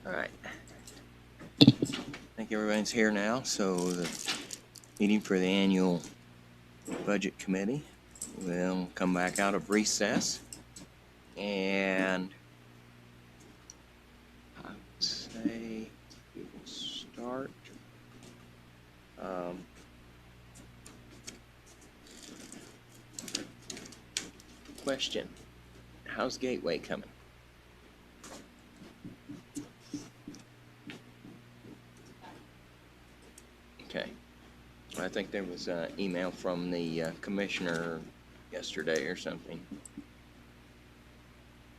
All right. I think everyone's here now, so the meeting for the annual budget committee will come back out of recess. And I would say we will start. Question, how's Gateway coming? Okay. I think there was an email from the commissioner yesterday or something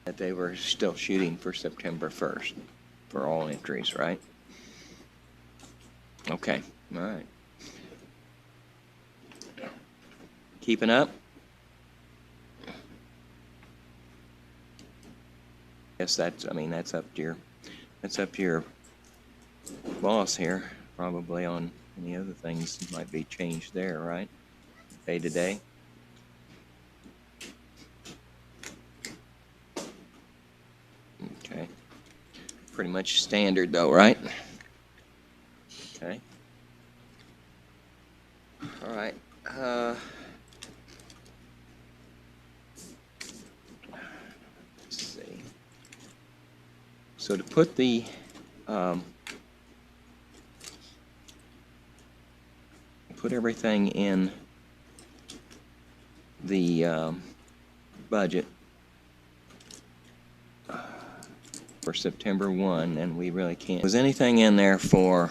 that they were still shooting for September 1st for all entries, right? Okay, all right. Keeping up? Yes, that's up to your boss here, probably on any other things that might be changed there, right? Day to day? Okay. Pretty much standard though, right? Okay. All right. Let's see. So to put the put everything in the budget for September 1, and we really can't. Was anything in there for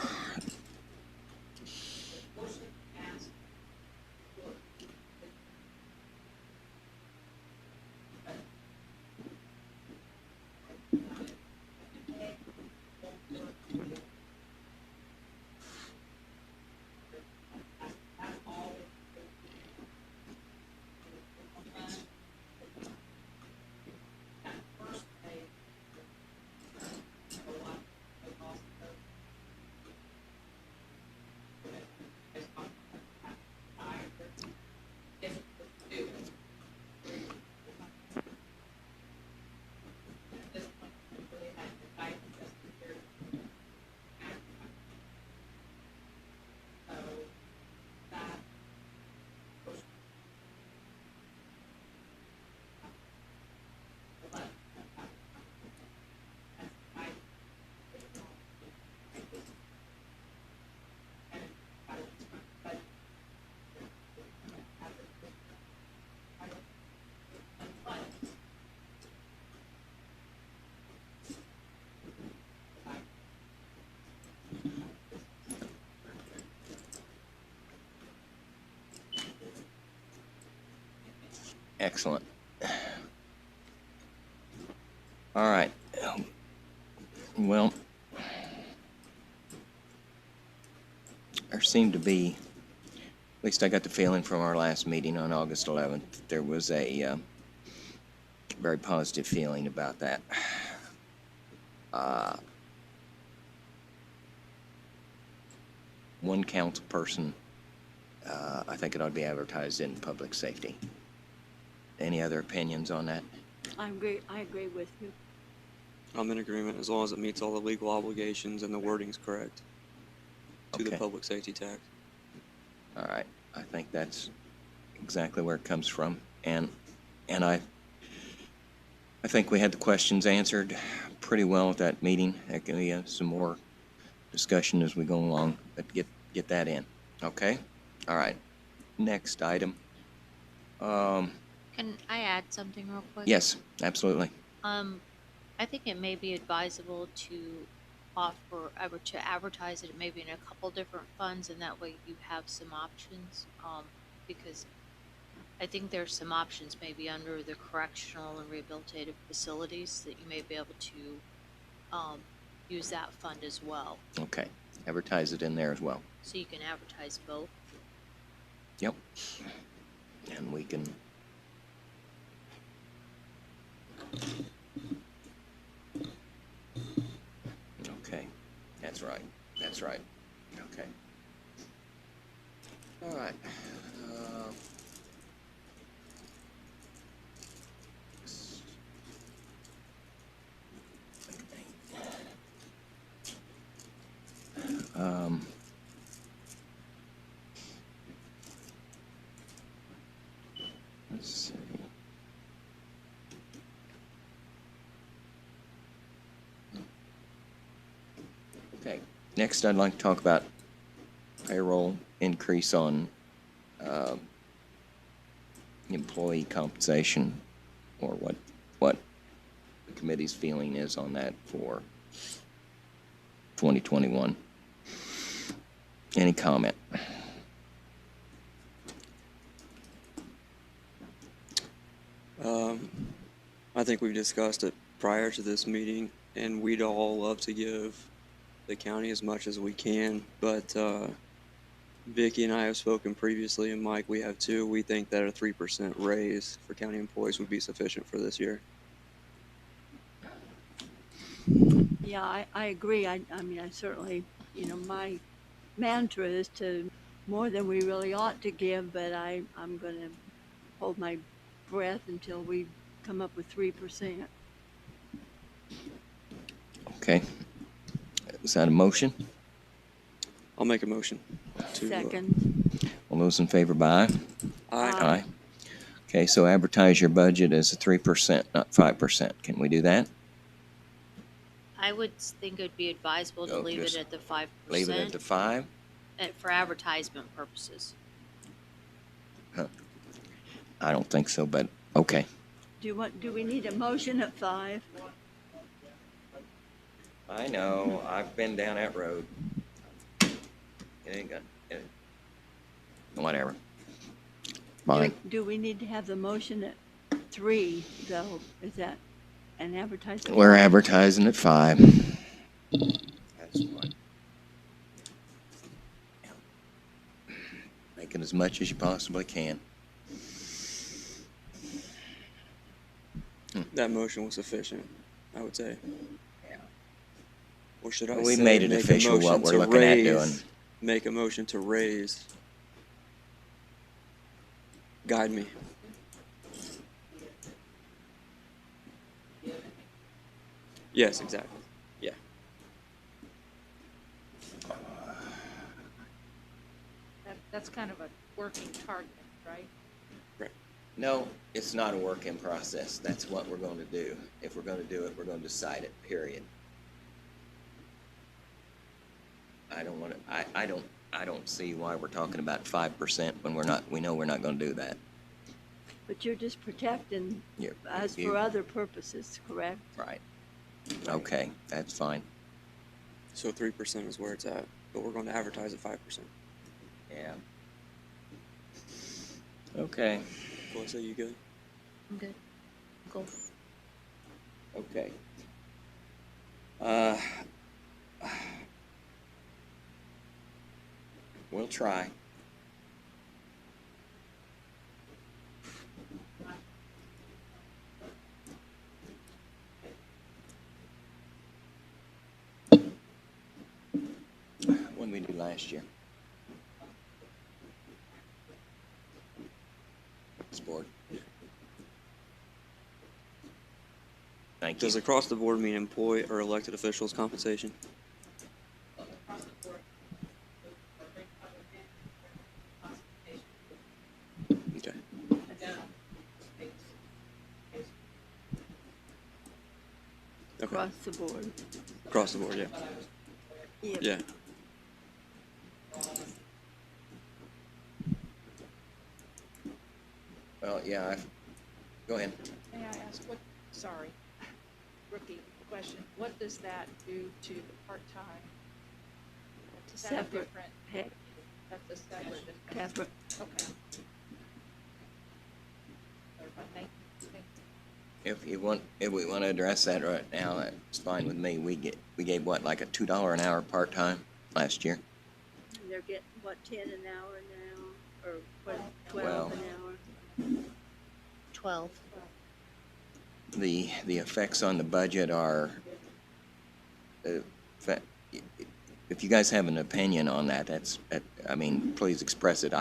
excellent? All right. Well, there seemed to be, at least I got the feeling from our last meeting on August 11th, there was a very positive feeling about that. One council person, I think it ought to be advertised in public safety. Any other opinions on that? I agree with you. I'm in agreement as long as it meets all the legal obligations and the wording's correct to the Okay. public safety tax. All right, I think that's exactly where it comes from, and I think we had the questions answered pretty well at that meeting. There can be some more discussion as we go along, but get that in, okay? All right, next item. Can I add something real quick? Yes, absolutely. I think it may be advisable to to advertise it maybe in a couple different funds, and that way you have some options. Because I think there's some options maybe under the correctional and rehabilitative facilities that you may be able to use that fund as well. Okay, advertise it in there as well. So you can advertise both. Yep. And we can. Okay, that's right. That's right. Okay. All right. Okay, next I'd like to talk about payroll increase on employee compensation, or what the committee's feeling is on that for 2021. Any comment? I think we've discussed it prior to this meeting, and we'd all love to give the county as much as we can, but Vicky and I have spoken previously, and Mike, we have too. We think that a 3% raise for county employees would be sufficient for this year. Yeah, I agree. I mean, I certainly, my mantra is to more than we really ought to give, but I'm going to hold my breath until we come up with 3%. Okay. Is that a motion? I'll make a motion to. Second. All those in favor, by aye? Aye. Okay, so advertise your budget as a 3%, not 5%. Can we do that? I would think it would be advisable to Oh, leave just it at the 5%. Leave it at the 5? For advertisement purposes. I don't think so, but okay. Do we need a motion at 5? I know, I've been down that road. It ain't got, whatever. Fine. Do we need to have the motion at 3, though? Is that an advertisement? We're advertising at 5. That's fine. Make it as much as you possibly can. That motion was sufficient, I would say. Yeah. Or should I We say, made it make a official what motion we're to looking at raise- doing. Make a motion to raise. Guide me. Yes, exactly. Yeah. That's kind of a working target, right? No, it's not a work in process. That's what we're going to do. If we're going to do it, we're going to decide it, period. I don't want to, I don't see why we're talking about 5% when we know we're not going to do that. But you're just protecting You're- us you- for other purposes, correct? Right. Okay, that's fine. So 3% is where it's at, but we're going to advertise at 5%. Yeah. Okay, Melissa, you good? I'm good. Go. okay. We'll try. What did we do last year? Sport. Thank you. Does across the board mean employee or elected officials compensation? Okay. Okay. Across the board. Across the board, yeah. Yep. Yeah. Well, yeah, go ahead. May I ask sorry, rookie question, what does that do to the part-time? Is that a Separate different? pay. That's a separate. Separate. Okay. Thank you. If we want to address that right now, that's fine with me. We gave what, like a $2 an hour part-time last year? And they're getting, what, 10 an hour now? Or what, 12 Well- an hour? 12. The effects on the budget are, if you guys have an opinion on that, I mean, please express it.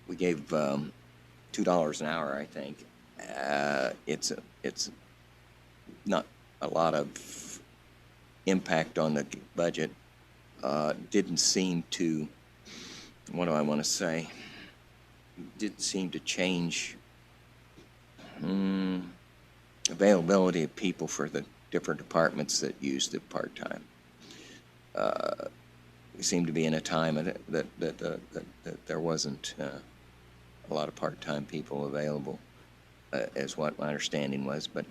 We gave $2 an hour, I think. It's not a lot of impact on the budget. Didn't seem to, what do I want to say? Didn't seem to change availability of people for the different departments that use the part-time. we seem to be in a time that there wasn't a lot of part-time people available, is what my understanding was. But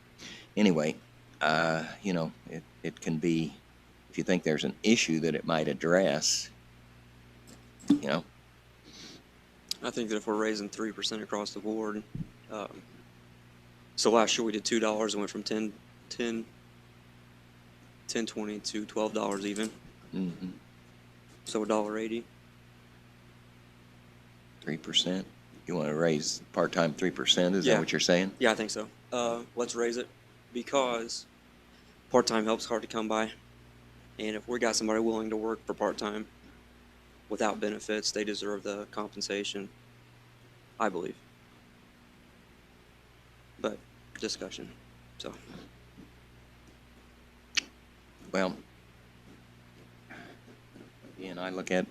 anyway, it can be, if you think there's an issue that it might address, I think that if we're raising 3% across the board, so last year we did $2 and went from 10.20 to $12 even. mm-hmm, So $1.80. 3%. You want to raise part-time 3%? Is Yeah. that what you're saying? Yeah, I think so. Let's raise it because part-time help's hard to come by. And if we got somebody willing to work for part-time without benefits, they deserve the compensation, I believe. But discussion, so. Well, again, I look at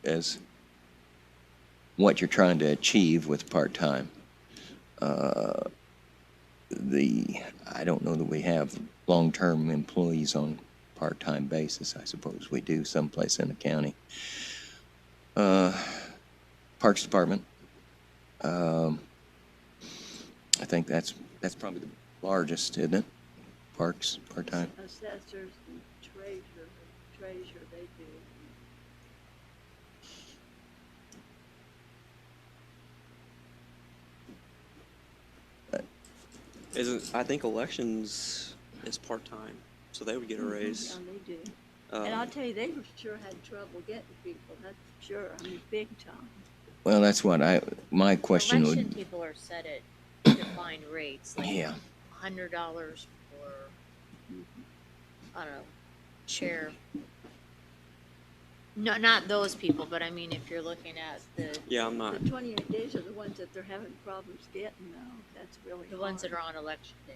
as what you're trying to achieve with part-time. I don't know that we have long-term employees on part-time basis. I suppose we do someplace in the county. Parks Department. I think that's probably the largest, isn't it? Parks, part-time. Assessors and treasurer, they do. I think elections is part-time, so they would get a raise. Yeah, they do. And I'll Um, tell you, they sure had trouble getting people, that's for sure. I mean, big time. Well, that's what my question Election would, people are set at defined rates, like yeah. $100 for, I don't know, chair. No, not those people, but I mean, if you're looking at Yeah, I'm not. The 28 days are the ones that they're having problems getting now. That's really the ones that hard. are on election day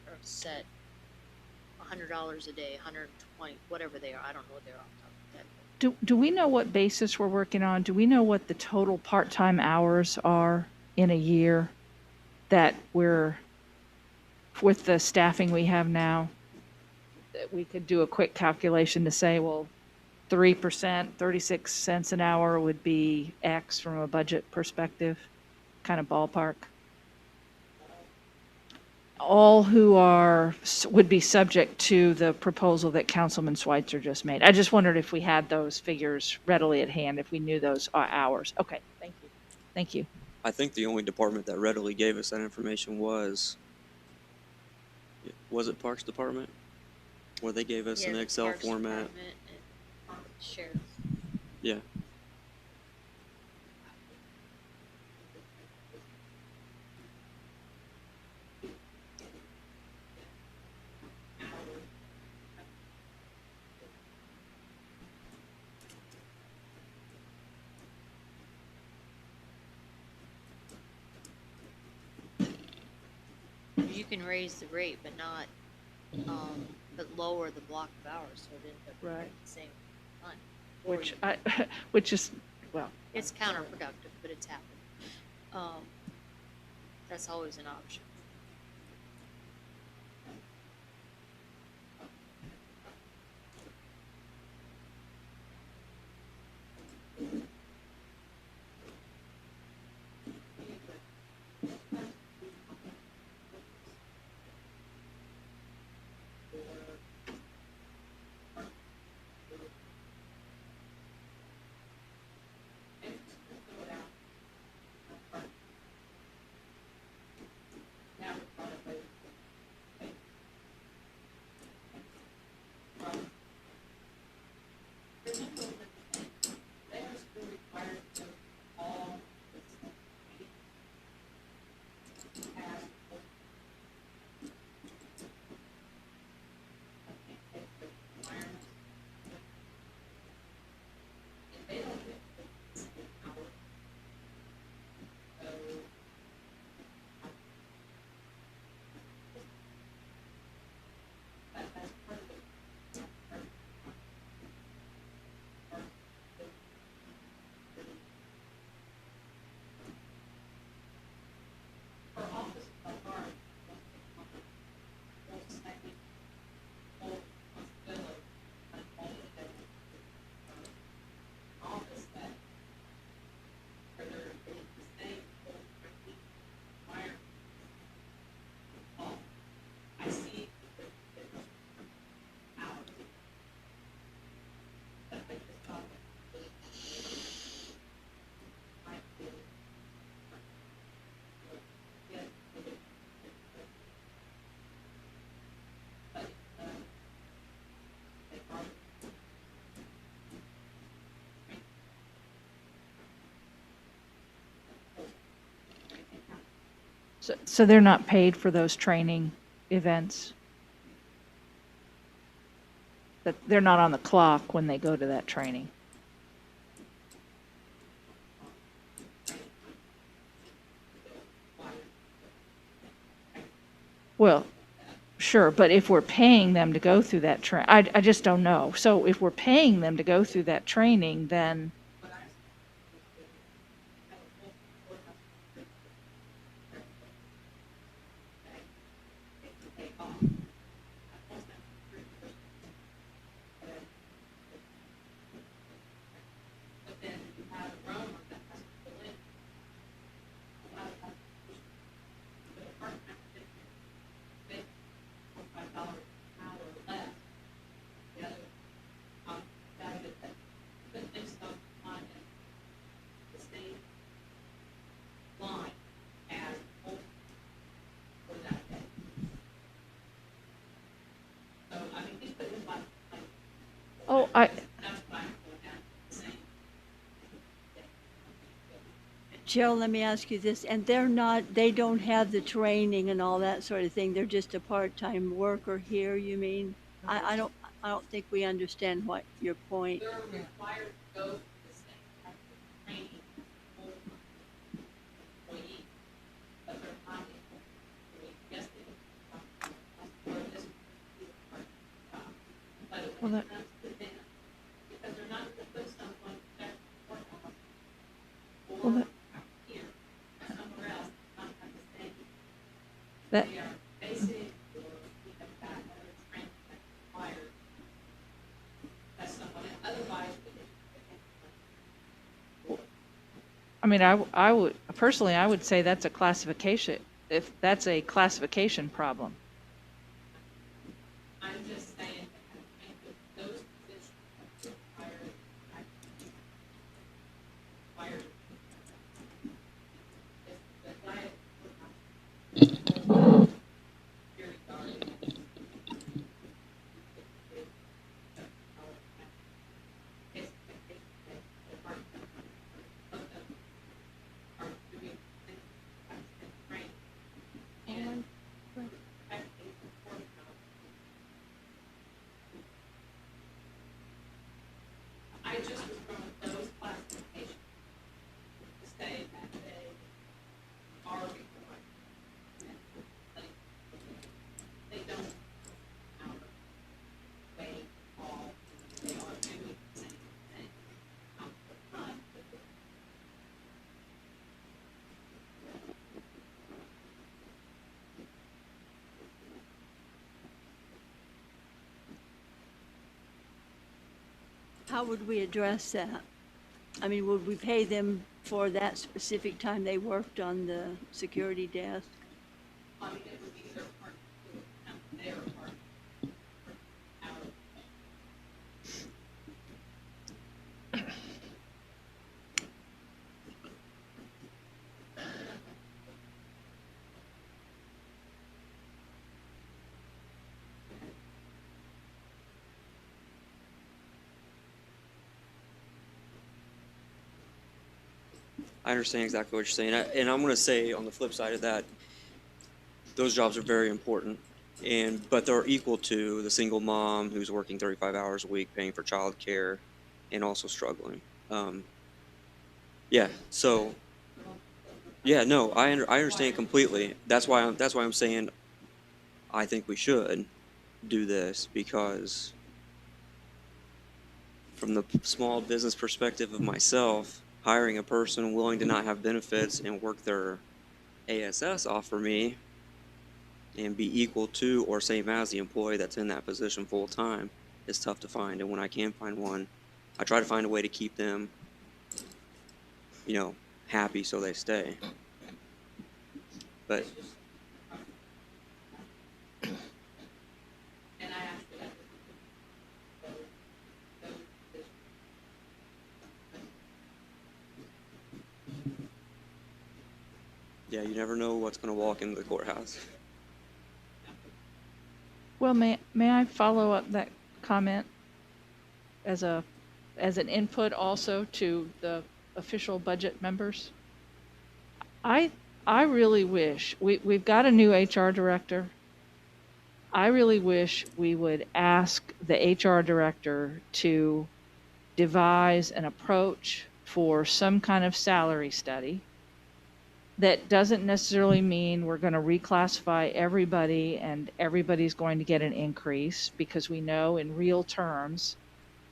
are set $100 a day, 120, whatever they are. I don't know what they're off the top of my head. Do we know what basis we're working on? Do we know what the total part-time hours are in a year that we're, with the staffing we have now? That we could do a quick calculation to say, well, 3%, 36 cents an hour would be X from a budget perspective, kind of ballpark. All who would be subject to the proposal that Councilman Schweitzer just made. I just wondered if we had those figures readily at hand, if we knew those hours. Okay, thank you. Thank you. I think the only department that readily gave us that information was it Parks Department? Where they gave us Yeah, an the Excel Parks format. Department and Sheriff. Yeah. You can raise the rate, but not, but lower the block of hours, so it ends up being Right. the same fund. Or Which you- which is, well, It's counterproductive, but it's happened. That's always an option. So they're not paid for those training events? That they're not on the clock when they go to that training? Well, sure, but if we're paying them to go through that I just don't know. So if we're paying them to go through that training, then, oh, Jill, let me ask you this, and they don't have the training and all that sort of thing, they're just a part-time worker here, you mean? I don't think we understand what your point. well, well, that, I mean, I would, personally, I would say that's a classification, if that's a classification problem. How would we address that? I mean, would we pay them for that specific time they worked on the security desk? I understand exactly what you're saying. And I'm going to say on the flip side of that, those jobs are very important. But they're equal to the single mom who's working 35 hours a week, paying for childcare, and also struggling. Yeah. So, yeah, no, I understand completely. That's why I'm saying I think we should do this, because from the small business perspective of myself, hiring a person willing to not have benefits and work their ASS off for me and be equal to or same as the employee that's in that position full time is tough to find. And when I can find one, I try to find a way to keep them, happy so they stay. But yeah, you never know what's going to walk into the courthouse. Well, may I follow up that comment as an input also to the official budget members? I I really wish, we've got a new HR director. I really wish we would ask the HR director to devise an approach for some kind of salary study. That doesn't necessarily mean we're going to reclassify everybody and everybody's going to get an increase, because we know in real terms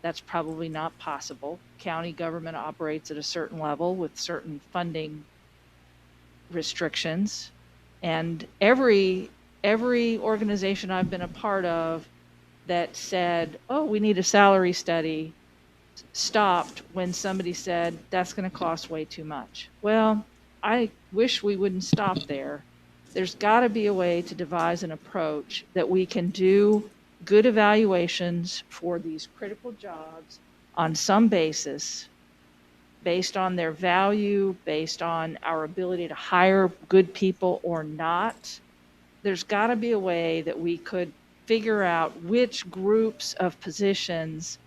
that's probably not possible. County government operates at a certain level with certain funding restrictions. And every organization I've been a part of that said, oh, we need a salary study, stopped when somebody said that's going to cost way too much. Well, I wish we wouldn't stop there. There's got to be a way to devise an approach that we can do good evaluations for these critical jobs on some basis, based on their value, based on our ability to hire good people or not. There's got to be a way that we could figure out which groups of positions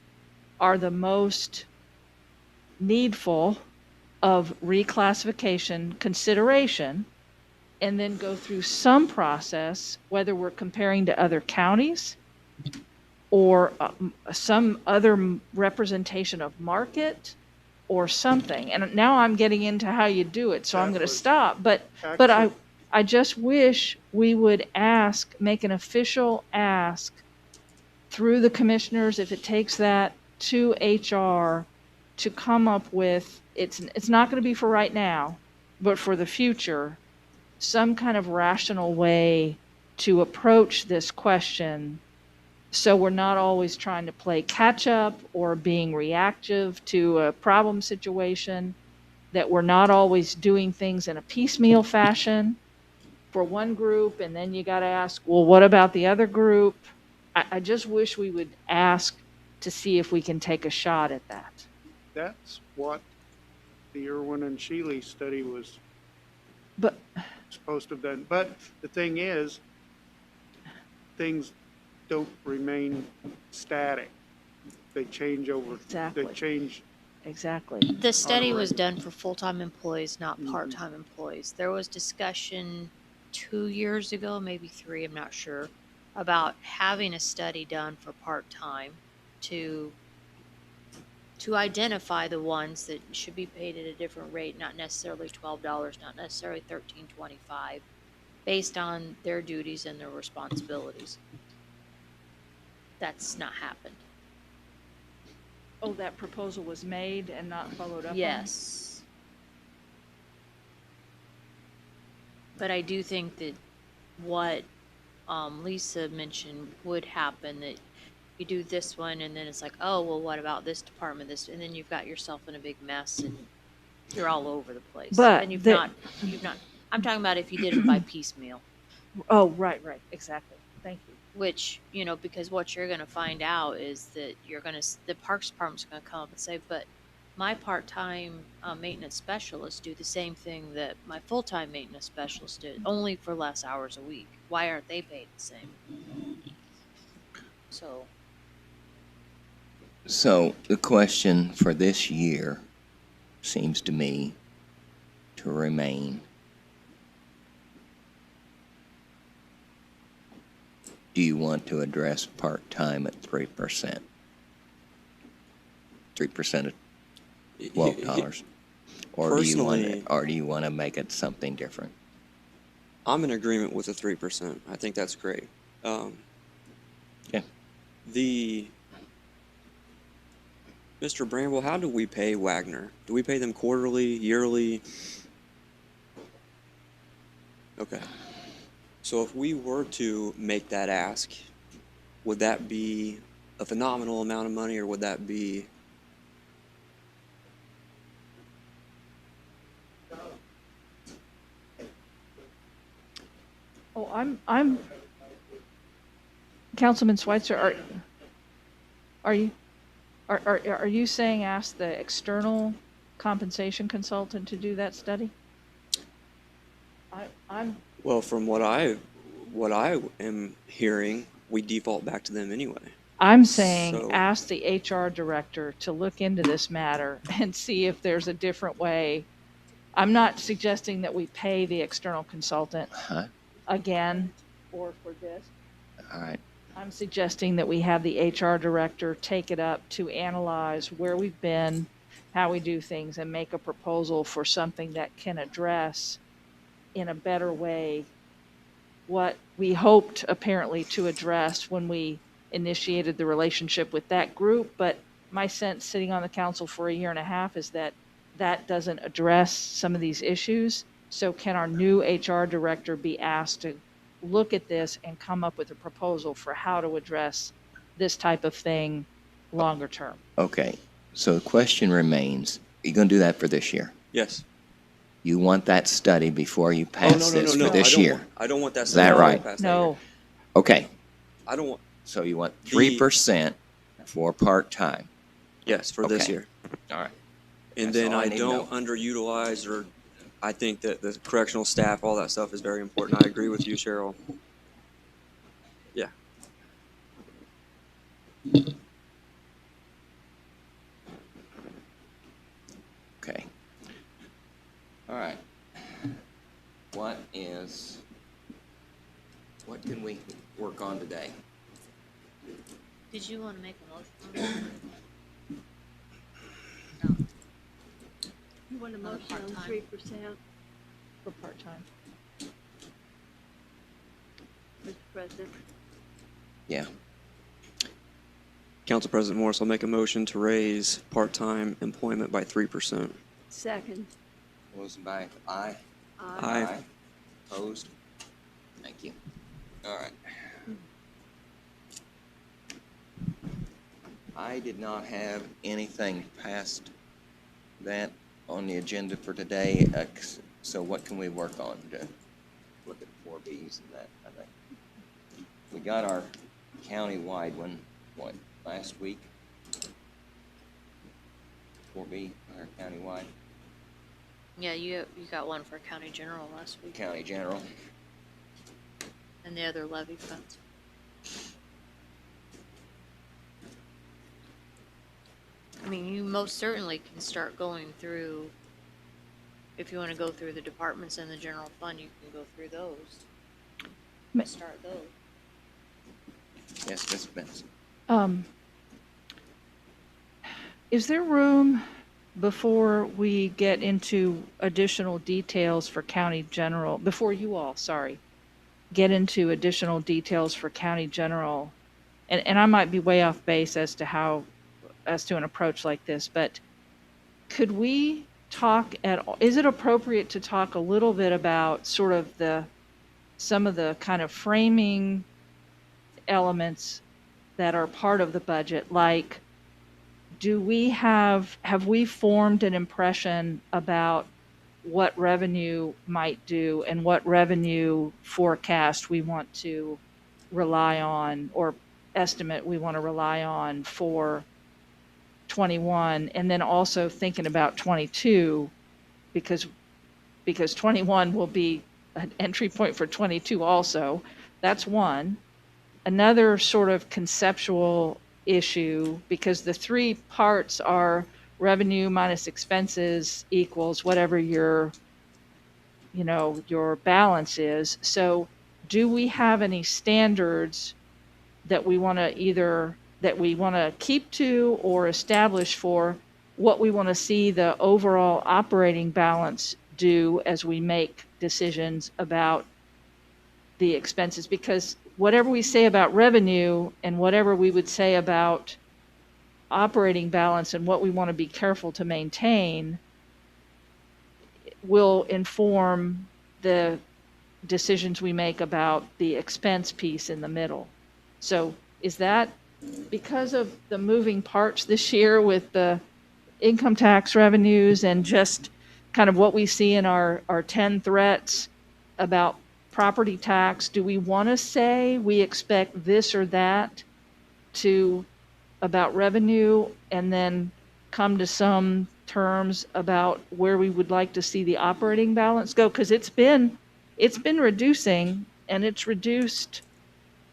are the most needful of reclassification consideration, and then go through some process, whether we're comparing to other counties or some other representation of market or something. And now I'm getting into how you do it, so I'm going to stop. But I just wish we would make an official ask through the commissioners, if it takes that, to HR to come up with, it's not going to be for right now, but for the future, some kind of rational way to approach this question, so we're not always trying to play catch up or being reactive to a problem situation, that we're not always doing things in a piecemeal fashion for one group, and then you got to ask, well, what about the other group? I just wish we would ask to see if we can take a shot at that. That's what the Irwin and Shealy study was But supposed to have done. But the thing is, things don't remain static. They change over. Exactly. They change. exactly. The study was regular. done for full-time employees, not part-time employees. There was discussion 2 years ago, maybe 3, I'm not sure, about having a study done for part-time to identify the ones that should be paid at a different rate, not necessarily $12, not necessarily $13.25, based on their duties and their responsibilities. That's not happened. Oh, that proposal was made and not followed up on? Yes. But I do think that what Lisa mentioned would happen, that you do this one and then it's like, oh, well, what about this department, and then you've got yourself in a big mess and you're all over the place. But and you've the- not, I'm talking about if you did it by piecemeal, Oh, right, exactly. Thank you. which, because what you're going to find out is that the Parks Department's going to come up and say, but my part-time maintenance specialists do the same thing that my full-time maintenance specialists did, only for less hours a week. Why aren't they paid the same? So the question for this year seems to me to remain, do you want to address part-time at 3%? 3% of $12? Or do you want to make it something different? I'm in agreement with the 3%. I think that's great. Okay. Mr. Bramble, how do we pay Wagner? Do we pay them quarterly, yearly? Okay. So if we were to make that ask, would that be a phenomenal amount of money, or would that be... Oh, I'm Councilman Schweitzer, are you saying ask the external compensation consultant to do that study? I'm Well, from what I am hearing, we default back to them anyway. saying So- ask the HR director to look into this matter and see if there's a different way I'm not suggesting that we pay the external consultant Huh? again or for this. All right. I'm suggesting that we have the HR director take it up to analyze where we've been, how we do things, and make a proposal for something that can address in a better way what we hoped apparently to address when we initiated the relationship with that group. But my sense sitting on the council for a year and a half is that that doesn't address some of these issues. So can our new HR director be asked to look at this and come up with a proposal for how to address this type of thing longer term? Okay. So the question remains, are you going to do that for this year? Yes. You want that study before you Oh, pass this for this year? I don't want that. Is that right? No, Okay. I don't want, So you want The- 3% for part-time. yes, for this Okay. year. All right. And That's then all I I need to don't know. underutilize, or I think that the correctional staff, all that stuff is very important. I agree with you, Cheryl. Yeah. Okay. All right. What can we work on today? Did you want to make a motion on that? No. You want a On the motion on part-time. 3%, for part-time. Mr. President? Yeah. Council President Morris will make a motion to raise part-time employment by 3%. Second. Motion by aye. Aye. Opposed? Thank you. All right. I did not have anything past that on the agenda for today, so what can we work on to look at 4Bs and that, I think? We got our county-wide one, what, last week? 4B, our county-wide, Yeah, you got one for county general last week, county general. and the other levy funds. I mean, you most certainly can start going through, if you want to go through the departments in the general fund, you can go through those. Ma- Start those. Yes, Ms. Benson. Is there room before we get into additional details for county general, before you all, sorry, get into additional details for county general? And I might be way off base as to an approach like this, but could we talk is it appropriate to talk a little bit about sort of some of the kind of framing elements that are part of the budget, like have we formed an impression about what revenue might do and what revenue forecast we want to rely on or estimate we want to rely on for 21, and then also thinking about 22 because 21 will be an entry point for 22 also. That's one. Another sort of conceptual issue, because the three parts are revenue minus expenses equals whatever your balance is. So do we have any standards that we want to keep to or establish for what we want to see the overall operating balance do as we make decisions about the expenses? Because whatever we say about revenue and whatever we would say about operating balance and what we want to be careful to maintain will inform the decisions we make about the expense piece in the middle. So is that because of the moving parts this year with the income tax revenues and just kind of what we see in our 10 threats about property tax, do we want to say we expect this or that about revenue and then come to some terms about where we would like to see the operating balance go? Because it's been reducing, and it's reduced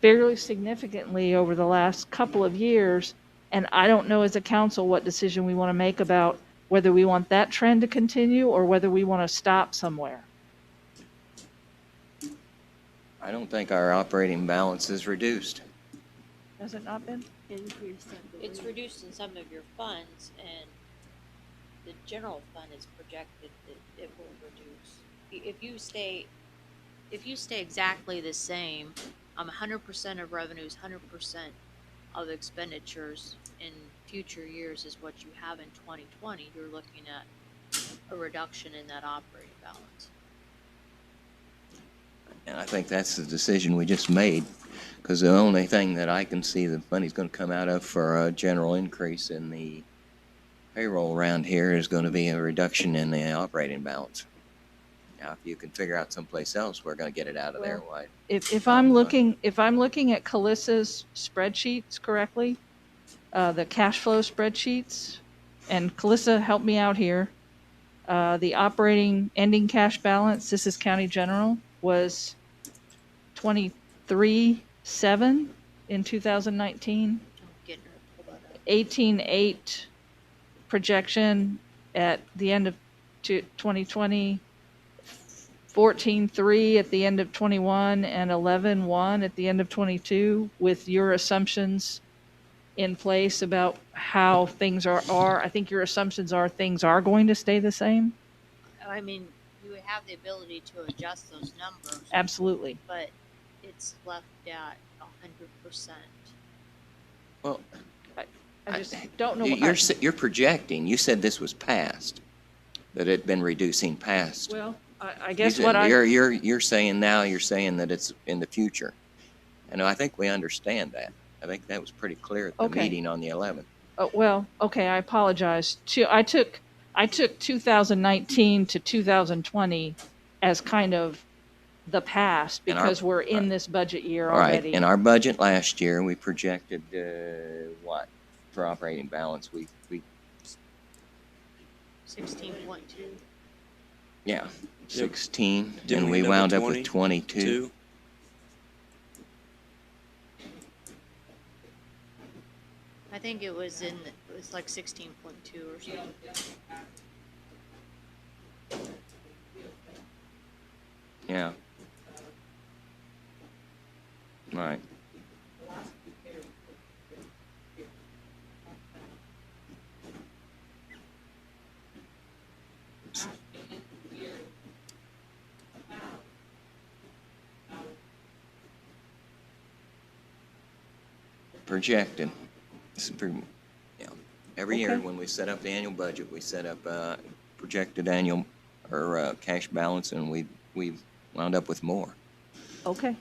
fairly significantly over the last couple of years. And I don't know as a council what decision we want to make about whether we want that trend to continue or whether we want to stop somewhere. I don't think our operating balance is reduced. Has it not been? Increase, I It's believe. reduced in some of your funds, and the general fund is projected that it will reduce. If you stay exactly the same, 100% of revenues, 100% of expenditures in future years is what you have in 2020, you're looking at a reduction in that operating balance. And I think that's the decision we just made, because the only thing that I can see the money's going to come out of for a general increase in the payroll around here is going to be a reduction in the operating balance. Now, if you can figure out someplace else, we're going to get it out of there. Why? If I'm looking at Calissa's spreadsheets correctly, the cash flow spreadsheets, and Calissa, help me out here. The operating ending cash balance, this is county general, was 23.7 in 2019. I'm getting her to pull that up. 18.8 projection at the end of 2020, 14.3 at the end of 21, and 11.1 at the end of 22, with your assumptions in place about how things are. I think your assumptions are things are going to stay the same. I mean, you have the ability to adjust those numbers, Absolutely. but it's left at 100%. Well, I just don't know. you're projecting. You said this was past, that it had been reducing past. Well, I You guess said- what I. You're saying now. You're saying that it's in the future, and I think we understand that. I think that was pretty clear at the Okay. meeting on the 11th. Well, okay, I apologize. I took 2019 to 2020 as kind of the past And our- because we're in this budget year All right. already. In our budget last year, we projected what for operating balance? We 16.2. yeah, 16, Didn't and we we end up wound with up with 22. 2. I think it was like 16.2 or something. Yeah. All right. Projected. Every year Okay. when we set up the annual budget, we set up projected annual or cash balance, and we wound up with more. Okay.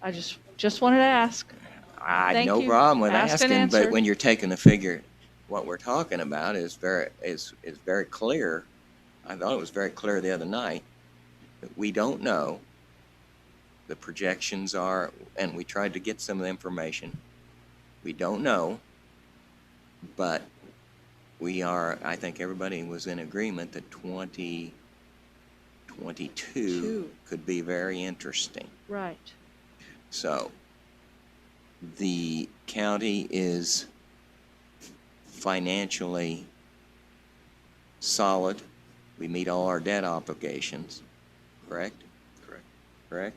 I just wanted to ask. Thank No you. problem with Asked and asking, but answered. when you're taking the figure, what we're talking about is very clear. I thought it was very clear the other night that we don't know. The projections are, and we tried to get some of the information. We don't know, but we are, I think everybody was in agreement that 2022 could be very interesting. Right. So the county is financially solid. We meet all our debt obligations, correct? Correct. Correct?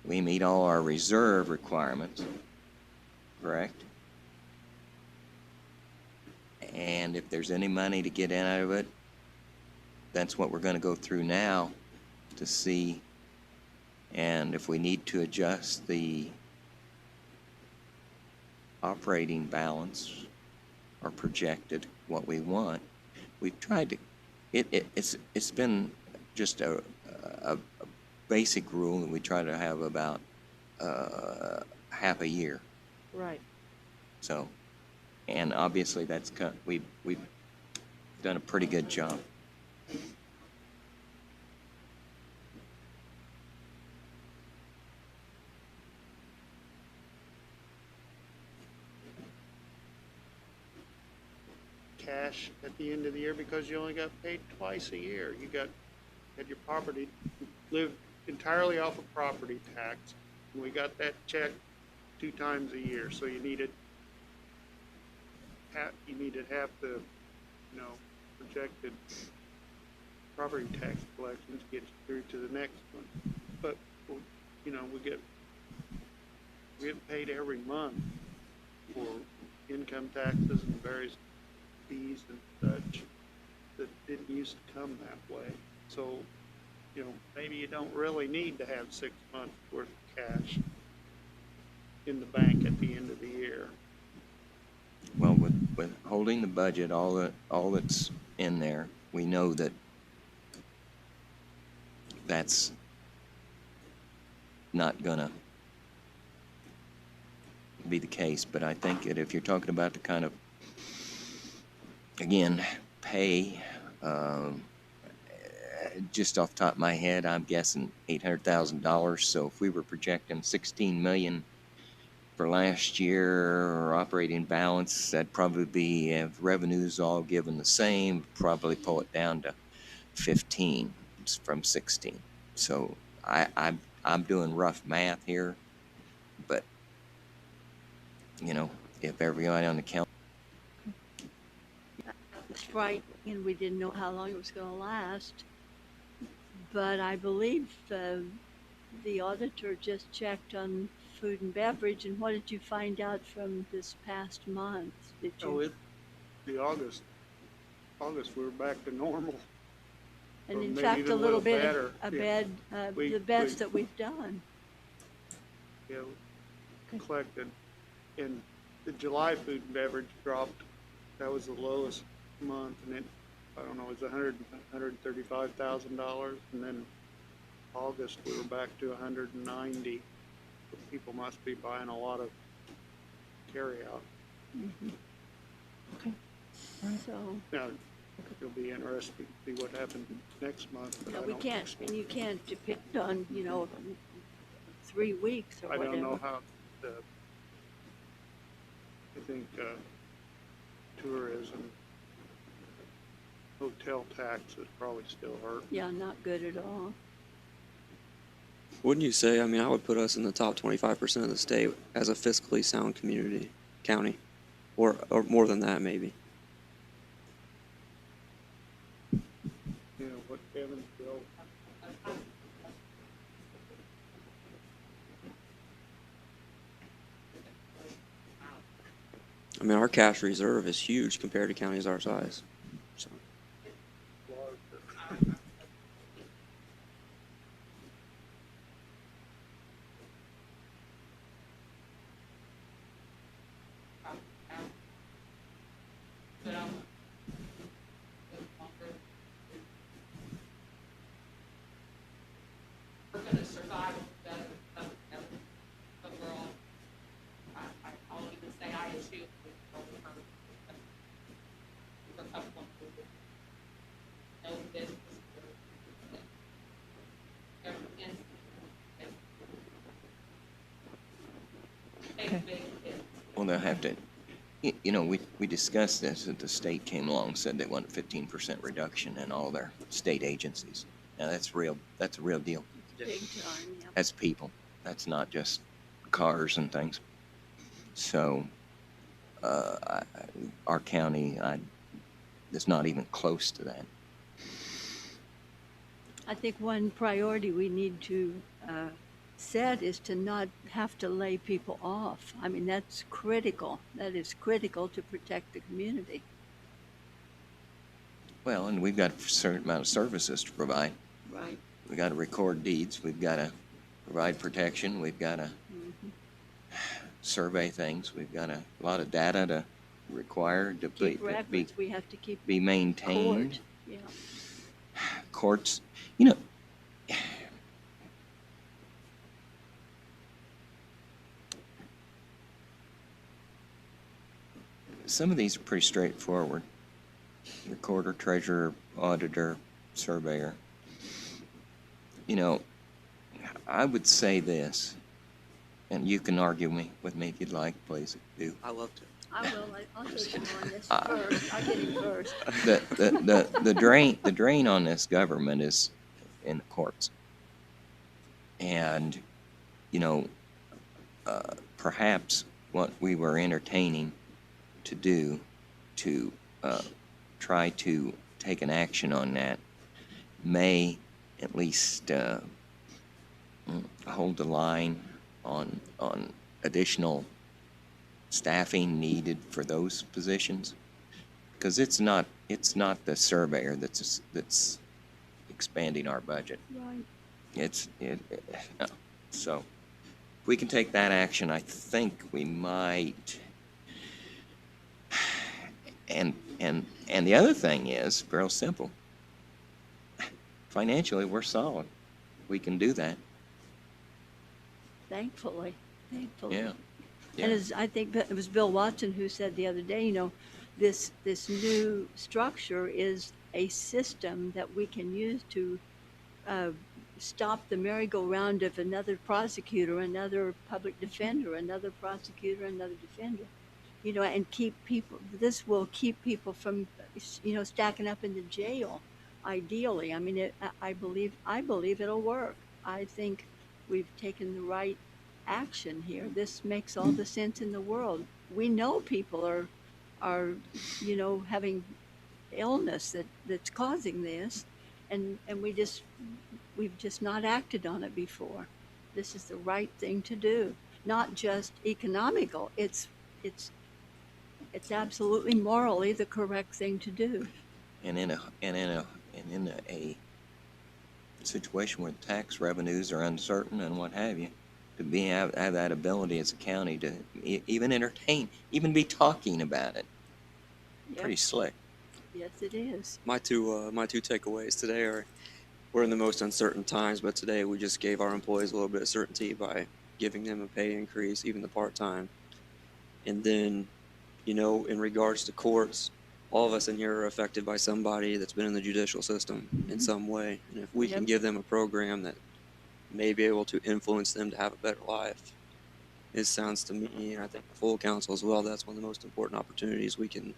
We meet all our reserve requirements, correct? And if there's any money to get out of it, that's what we're going to go through now to see. And if we need to adjust the operating balance or projected what we want, we've tried to. It's been just a basic rule that we try to have about half a year. Right. So, and obviously we've done a pretty good job. Cash at the end of the year because you only got paid twice a year. Had your property, lived entirely off of property tax, and we got that check 2 times a year, so you needed half the you know, projected property tax collections gets you through to the next one. But, you know, we get paid every month for income taxes and various fees and such that didn't used to come that way. So, you know, maybe you don't really need to have 6 months worth of cash in the bank at the end of the year. Well, with holding the budget, all that's in there, we know that that's not gonna be the case, but I think that if you're talking about the kind of, again, pay, just off the top of my head, I'm guessing $800,000. So if we were projecting 16 million for last year, or operating balance, that'd probably be, if revenues all given the same, probably pull it down to 15 from 16. So I'm doing rough math here, but you know, if everybody on the council. It's right, and we didn't know how long it was gonna last. But I believe the auditor just checked on food and beverage, and what did you find out from this past month? Did you? The August we were back to normal. And or in maybe fact, even a little bit better. Yeah. the best that we've done. You know, collected. And the July food and beverage dropped. That was the lowest month, and it, I don't know, it was $135,000. And then August, we were back to 190. So people must be buying a lot of carryout. Okay. So, Now, it'll be interesting to see what happens next month. But no, I we don't- can't, and you can't depend on, 3 weeks or I whatever. don't know how, I think tourism, hotel taxes probably still hurt. Yeah, not good at all. Wouldn't you say? I mean, I would put us in the top 25% of the state as a fiscally sound county, or more than that, maybe. You know, what Kevin's bill. I mean, our cash reserve is huge compared to counties our size. So. We're gonna survive better overall. I'll even say I assume for a couple of people. No business. Well, they'll have to, we discussed this, that the state came along and said they want a 15% reduction in all their state agencies. Now, that's a real deal. Big time, yeah. That's people. That's not just cars and things. So, our county, is not even close to that. I think one priority we need to set is to not have to lay people off. I mean, that's critical. That is critical to protect the community. Well, and we've got a certain amount of services to provide. Right. We've got to record deeds. We've got to provide protection. We've got to survey things. We've got a lot of data to require to Keep records. We have to keep be maintained. court. Yeah. Courts, some of these are pretty straightforward. Recorder, treasurer, auditor, surveyor. I would say this, and you can argue with me if you'd like, please do. I love to. I will. I'll take you on this first. I'll get him first. The drain on this government is in the courts. And, perhaps what we were entertaining to do to try to take an action on that may at least hold the line on additional staffing needed for those positions, because it's not the surveyor that's expanding our budget. Right. No. So if we can take that action, I think we might. And the other thing is real simple. Financially, we're solid. We can do that. Thankfully. Yeah. And as I think it was Bill Watson who said the other day, this new structure is a system that we can use to stop the merry-go-round of another prosecutor, another public defender, another prosecutor, another defender, and this will keep people from, stacking up in the jail, ideally. I mean, I believe it'll work. I think we've taken the right action here. This makes all the sense in the world. We know people are having illness that's causing this, and we've just not acted on it before. This is the right thing to do. Not just economical. It's absolutely morally the correct thing to do. And in a situation where tax revenues are uncertain and what have you, to have that ability as a county to even entertain, even be talking about it, Yep. pretty slick. Yes, it is. My two takeaways today are, we're in the most uncertain times, but today we just gave our employees a little bit of certainty by giving them a pay increase, even the part-time. And then, in regards to courts, all of us in here are affected by somebody that's been in the judicial system in some way. And if we can Yep. give them a program that may be able to influence them to have a better life, it sounds to me, and I think the full council as well, that's one of the most important opportunities we can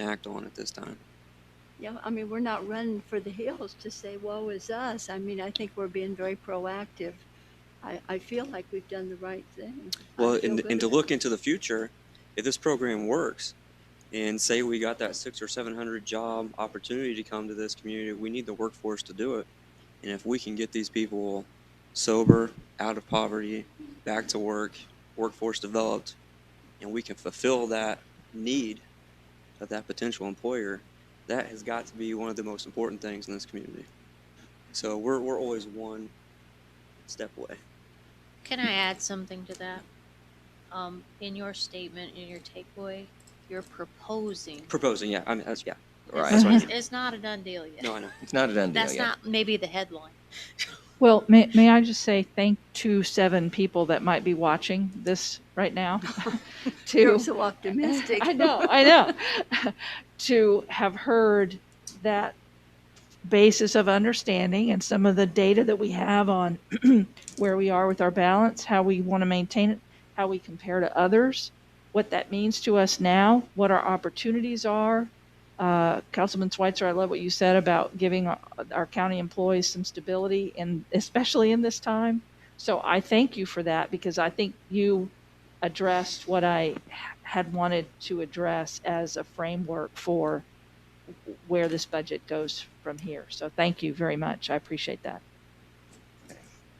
act on at this time. Yeah, I mean, we're not running for the hills to say, woe is us. I mean, I think we're being very proactive. I feel like we've done the right thing. Well, I feel and good to about look into the future, if this program works, and say we got that 600 or 700 job opportunity to come to this community, we need the workforce to do it. And if we can get these people sober, out of poverty, back to work, workforce developed, and we can fulfill that need of that potential employer, that has got to be one of the most important things in this community. So we're always one step away. Can I add something to that? In your statement, in your takeaway, you're proposing. Proposing, yeah. I mean, that's, yeah. Right. That's what I mean. It's not a done deal yet. No, I know. It's not a done deal That's yet. not maybe the headline. Well, may I just say thank to 7 people that might be watching this right now You're to so optimistic. I know to have heard that basis of understanding and some of the data that we have on where we are with our balance, how we want to maintain it, how we compare to others, what that means to us now, what our opportunities are. Councilman Schweitzer, I love what you said about giving our county employees some stability, and especially in this time. So I thank you for that, because I think you addressed what I had wanted to address as a framework for where this budget goes from here. So thank you very much. I appreciate that.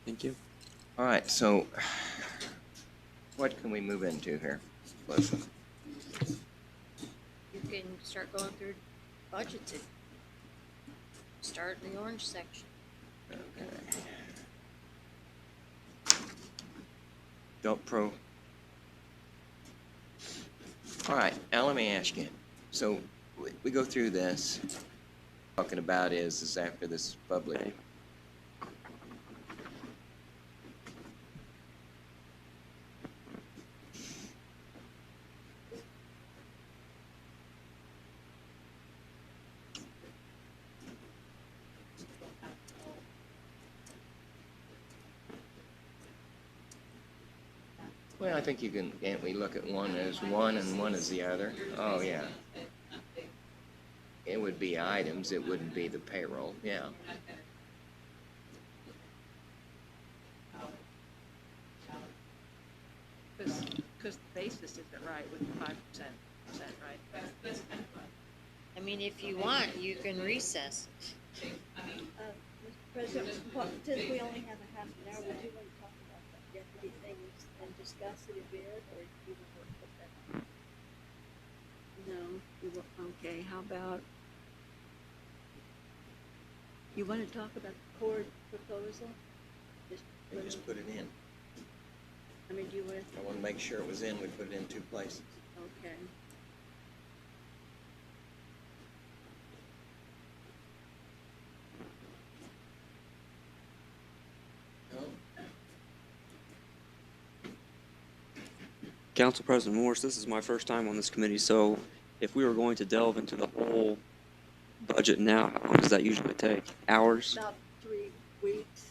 Thank you. All right, so what can we move into here, Melissa? You can start going through budgets. Start in the orange section. Don't pro. All right, now let me ask you. So we go through this. Talking about is after this public. Well, I think you can't we look at one as one and one as the other? Oh, yeah. It would be items, it wouldn't be the payroll, yeah. Because the basis isn't right with the 5%, right? I mean, if you want, you can recess. Mr. President, since we only have a half an hour, would you want to talk about that deputy thing and discuss it a bit, or do you want to put that on? No, okay, how about, you want to talk about the court proposal? Just put it in. I mean, do you want I want to make sure it was in. We put it in two places. okay. Council President Morris, this is my first time on this committee, so if we were going to delve into the whole budget now, how long does that usually take? Hours? About 3 weeks.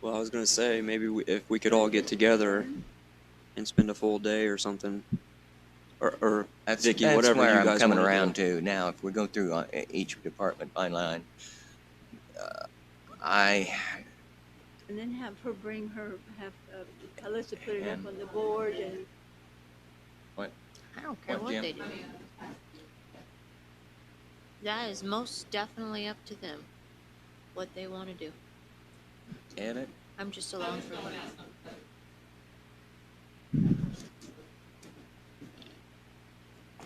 Well, I was gonna say, maybe if we could all get together and spend a full day or something, or That's Vicky, that's whatever where you I'm guys coming wanna do. around to now. If we go through each department by line, I And then have her bring her, Alyssa put it up And- on the board and, I don't care What, what Jim? they do. That is most definitely up to them, what they want to do. edit. I'm just along for the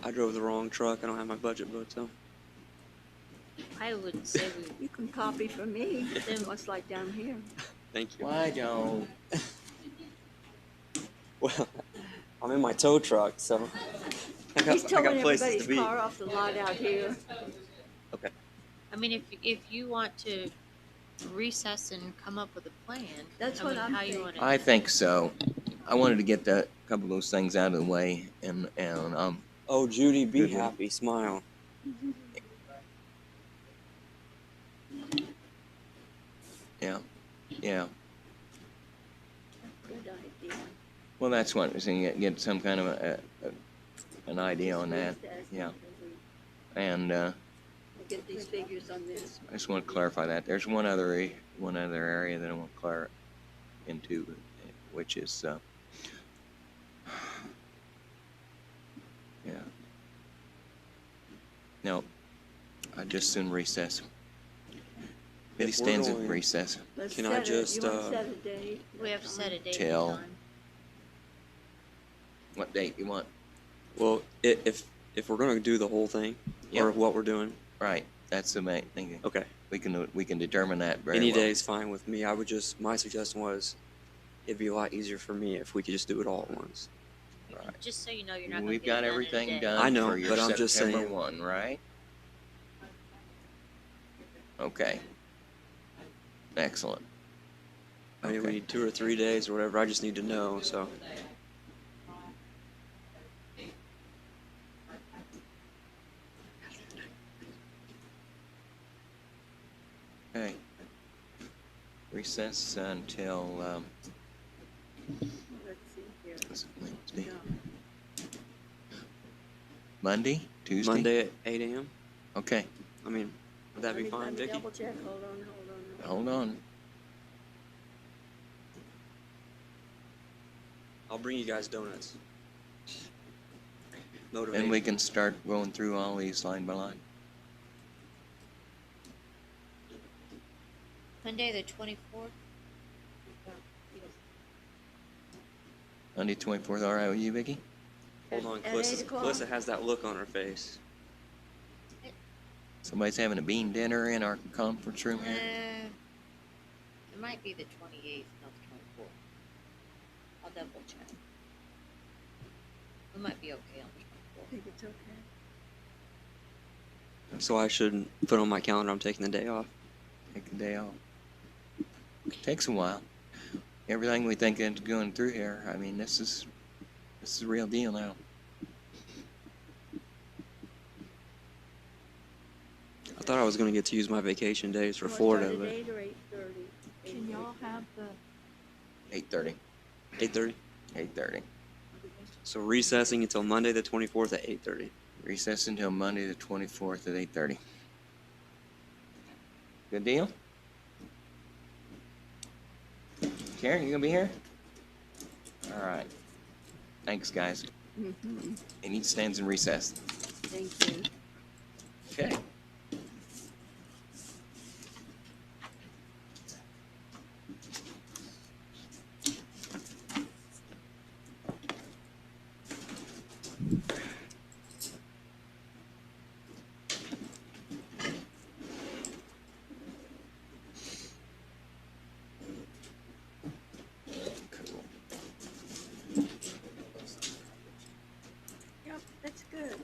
I drove the wrong truck, I don't have my budget book, so. I would say we, you can copy from me, then what's like down here. Thank you. Why don't? Well, I'm in my tow truck, so. He's I got towing places everybody's to be. car off the lot out here. Okay. I mean, if you want to recess and come up with a plan, That's I what mean, I'm how you thinking. want to. I think so. I wanted to get a couple of those things out of the way, and Oh, Judy, be Good. happy, smile. yeah, yeah. Good idea. Well, that's what I was saying. Get some kind of an idea on that. Yeah. And We'll get these figures on this. I just want to clarify that. There's one other area that I want to clarify into, which is yeah. No, I just soon recess. Billy If we're stands in going- recess. Let's Can I set it. just, You want to uh, set a date? We have to set a date Till- and time. What date you want? Well, if we're gonna do the whole thing, Yeah. or what we're doing, Right. That's the main thing. okay. We can determine that very Any well. day's fine with me. My suggestion was, it'd be a lot easier for me if we could just do it all at once. Right. Just so you know, you're not. We've gonna got get it done in a everything day. done I know, for your but I'm just September saying. 1, right? Okay. Excellent. I mean, we Okay. need 2 or 3 days or whatever. I just need to know, so. Okay. Recess until, Let's see here. Wednesday. No. Monday, Tuesday? Monday at 8 a.m. Okay, I mean, would that be Let fine, me Vicky? double check. Hold on. hold on. I'll bring you guys donuts. Then Motivation. we can start going through all these line by line. Monday, the 24th. Monday, 24th, all right with you, Vicki? Hold on, At 8 o'clock? Calissa has that look on her face. Somebody's having a bean dinner in our conference room here? It might be the 28th, not the 24th. I'll double check. We might be okay on the I think it's okay. So I should put on my calendar I'm taking the day off. Take a day off. Takes a while. Everything we think is going through here, I mean, this is a real deal now. I thought I was going to get to use my vacation days for You wanna Florida, start but at 8 or 8:30? Can y'all have the 8:30. 8:30. 8:30. So recessing until Monday the 24th at 8:30. Recess until Monday the 24th at 8:30. Good deal? Karen, you gonna be here? All right. Thanks, guys. Mm-hmm. And each stands in recess. Thank you. Okay. Cool. Yep, that's good.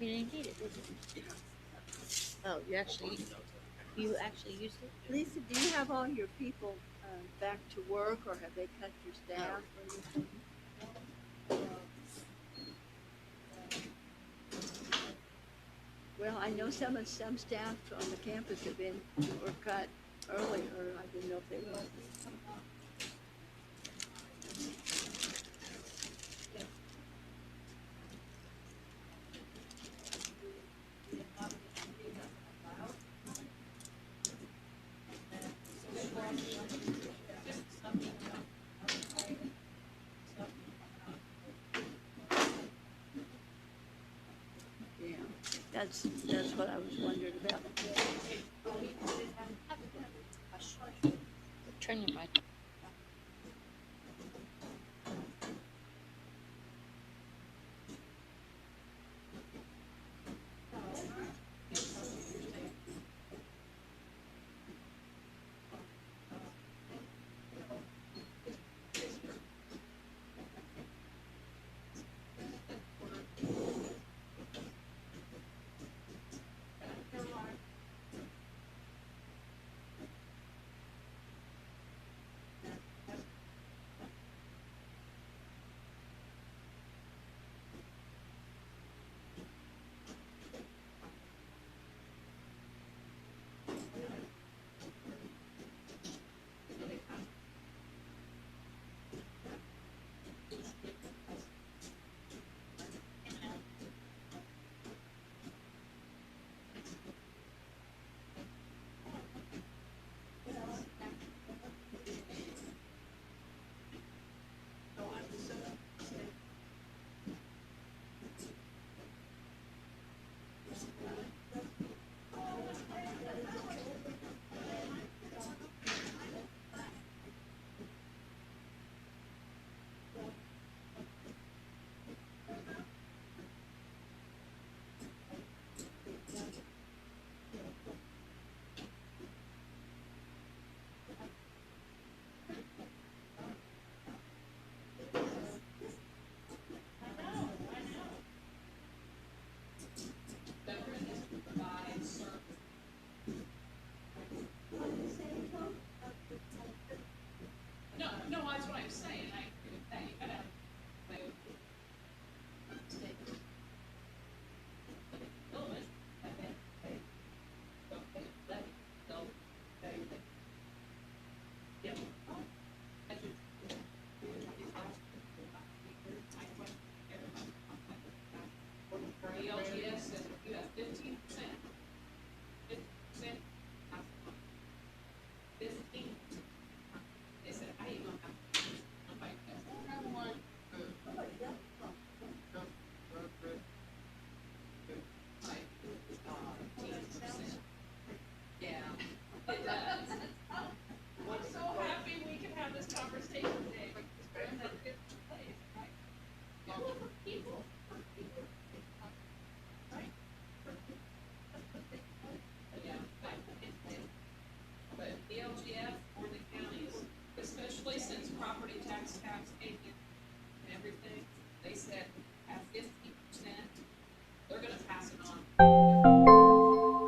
You didn't need it, did you? Oh, you actually used it? Lisa, do you have all your people back to work, or have they cut your staff or anything? Well, I know some staff on the campus have been, were cut earlier. I didn't know if they were. Yeah, that's what I was wondering about. Question. Turn your mic.